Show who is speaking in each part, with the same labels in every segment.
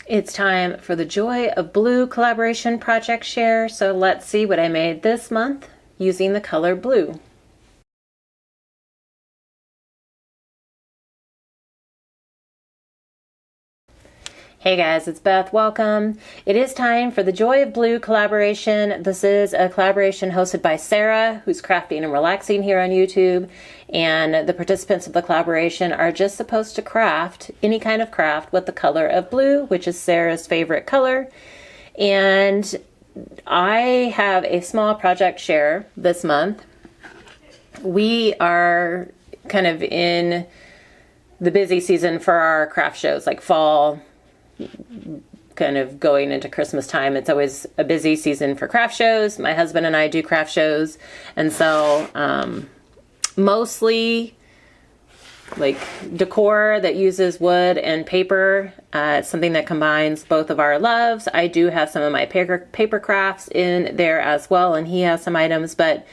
Speaker 1: It's time for the Joy of Blue collaboration project share, so let's see what I made this month using the color blue. Hey guys, it's Beth. Welcome. It is time for the Joy of Blue collaboration. This is a collaboration hosted by Sarah, who's crafting and relaxing here on YouTube. And the participants of the collaboration are just supposed to craft any kind of craft with the color of blue, which is Sarah's favorite color. And I have a small project share this month. We are kind of in the busy season for our craft shows, like fall, kind of going into Christmas time. It's always a busy season for craft shows. My husband and I do craft shows, and so mostly like decor that uses wood and paper. It's something that combines both of our loves. I do have some of my paper crafts in there as well, and he has some items. But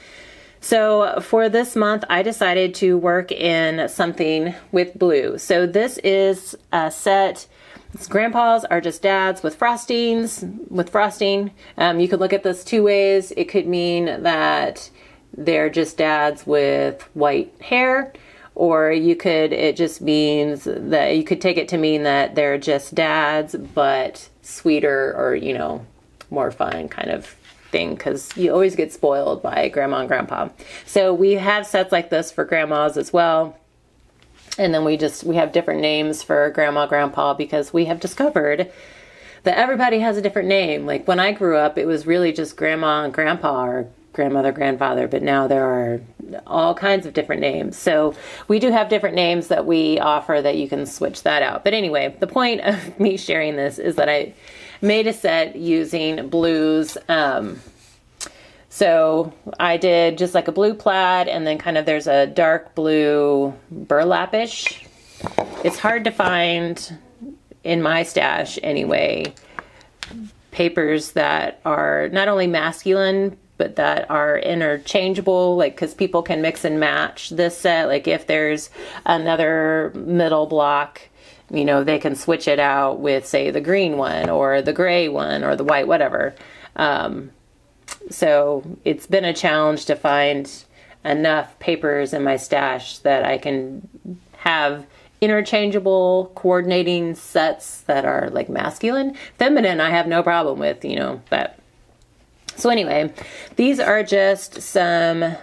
Speaker 1: so for this month, I decided to work in something with blue. So this is a set. Grandpas are just dads with frosting. You could look at this two ways. It could mean that they're just dads with white hair, or it just means that you could take it to mean that they're just dads, but sweeter or, more fun kind of thing, because you always get spoiled by grandma and grandpa. So we have sets like this for grandmas as well. And then we have different names for grandma, grandpa, because we have discovered that everybody has a different name. Like when I grew up, it was really just grandma and grandpa, or grandmother, grandfather, but now there are all kinds of different names. So we do have different names that we offer that you can switch that out. But anyway, the point of me sharing this is that I made a set using blues. So I did just like a blue plaid, and then kind of there's a dark blue burlapish. It's hard to find in my stash anyway, papers that are not only masculine, but that are interchangeable, like, because people can mix and match this set. Like if there's another middle block, they can switch it out with, say, the green one or the gray one or the white, whatever. So it's been a challenge to find enough papers in my stash that I can have interchangeable coordinating sets that are like masculine. Feminine, I have no problem with, but. So anyway, these are just some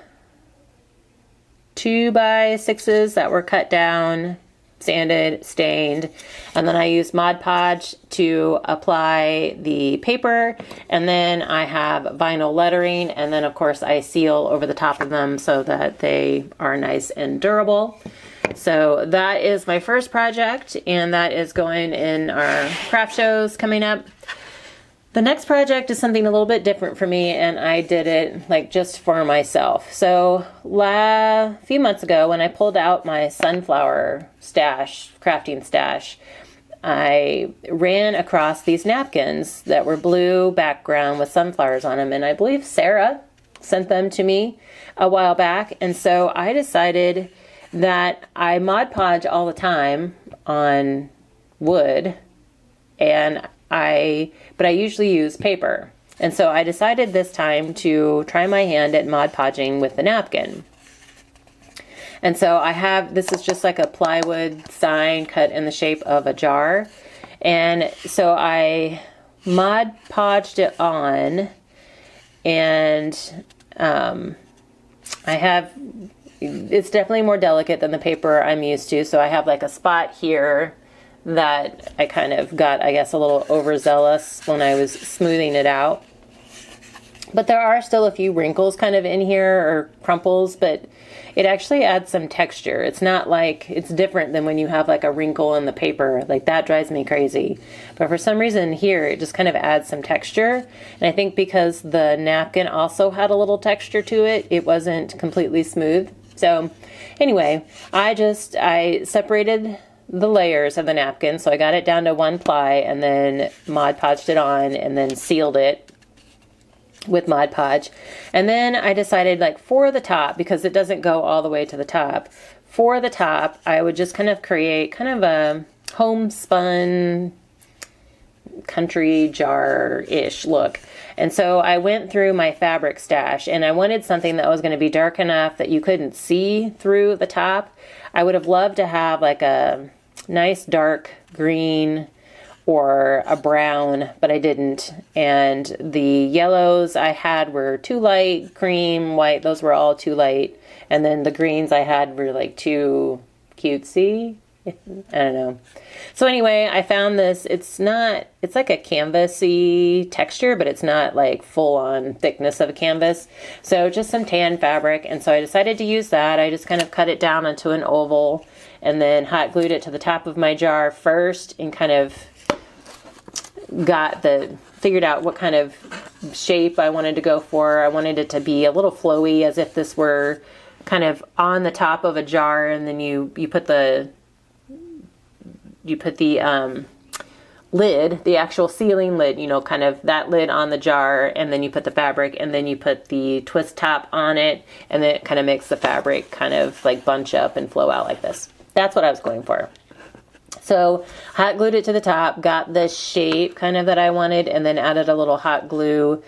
Speaker 1: 2x6s that were cut down, sanded, stained, and then I used Mod Podge to apply the paper, and then I have vinyl lettering, and then of course I seal over the top of them so that they are nice and durable. So that is my first project, and that is going in our craft shows coming up. The next project is something a little bit different for me, and I did it like just for myself. So a few months ago, when I pulled out my sunflower crafting stash, I ran across these napkins that were blue background with sunflowers on them, and I believe Sarah sent them to me a while back. And so I decided that I Mod Podge all the time on wood, but I usually use paper. And so I decided this time to try my hand at Mod Podging with the napkin. And so this is just like a plywood sign cut in the shape of a jar. And so I Mod Podged it on, and it's definitely more delicate than the paper I'm used to. So I have like a spot here that I kind of got, I guess, a little overzealous when I was smoothing it out. But there are still a few wrinkles kind of in here, or crumples, but it actually adds some texture. It's not like, it's different than when you have like a wrinkle in the paper. Like that drives me crazy. But for some reason here, it just kind of adds some texture. And I think because the napkin also had a little texture to it, it wasn't completely smooth. So anyway, I separated the layers of the napkin. So I got it down to one ply, and then Mod Podged it on, and then sealed it with Mod Podge. And then I decided, like, for the top, because it doesn't go all the way to the top, for the top I would just kind of create kind of a homespun country jar-ish look. And so I went through my fabric stash, and I wanted something that was going to be dark enough that you couldn't see through the top. I would have loved to have like a nice dark green or a brown, but I didn't. And the yellows I had were too light, cream, white, those were all too light. And then the greens I had were like too cutesy. I don't know. So anyway, I found this. It's like a canvasy texture, but it's not like full on thickness of a canvas. So just some tan fabric. And so I decided to use that. I just kind of cut it down into an oval and then hot glued it to the top of my jar first, and kind of figured out what kind of shape I wanted to go for. I wanted it to be a little flowy, as if this were kind of on the top of a jar, and then you put the lid, the actual sealing lid, kind of that lid on the jar, and then you put the fabric, and then you put the twist top on it, and then it kind of makes the fabric kind of like bunch up and flow out like this. That's what I was going for. So hot glued it to the top, got the shape kind of that I wanted, and then added a little hot glue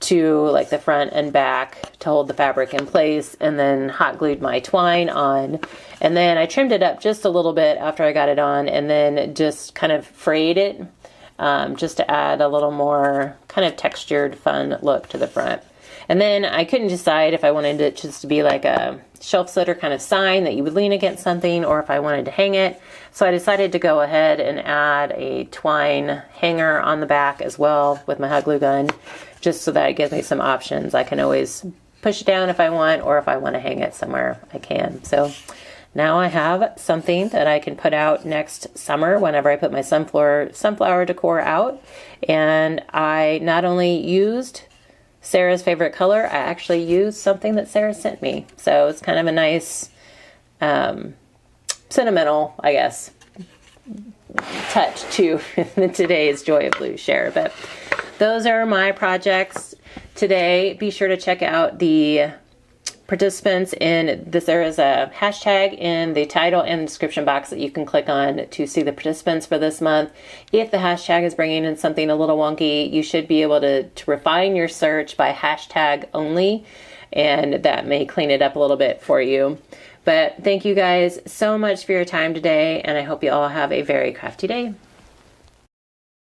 Speaker 1: to like the front and back to hold the fabric in place, and then hot glued my twine on. And then I trimmed it up just a little bit after I got it on, and then just kind of frayed it just to add a little more kind of textured, fun look to the front. And then I couldn't decide if I wanted it just to be like a shelf sitter kind of sign that you would lean against something, or if I wanted to hang it. So I decided to go ahead and add a twine hanger on the back as well with my hot glue gun, just so that it gives me some options. I can always push it down if I want, or if I want to hang it somewhere, I can. So now I have something that I can put out next summer whenever I put my sunflower decor out. And I not only used Sarah's favorite color, I actually used something that Sarah sent me. So it's kind of a nice, sentimental, I guess, touch to today's Joy of Blue share. But those are my projects today. Be sure to check out the participants in this. There is a hashtag in the title and description box that you can click on to see the participants for this month. If the hashtag is bringing in something a little wonky, you should be able to refine your search by hashtag only, and that may clean it up a little bit for you. But thank you guys so much for your time today, and I hope you all have a very crafty day.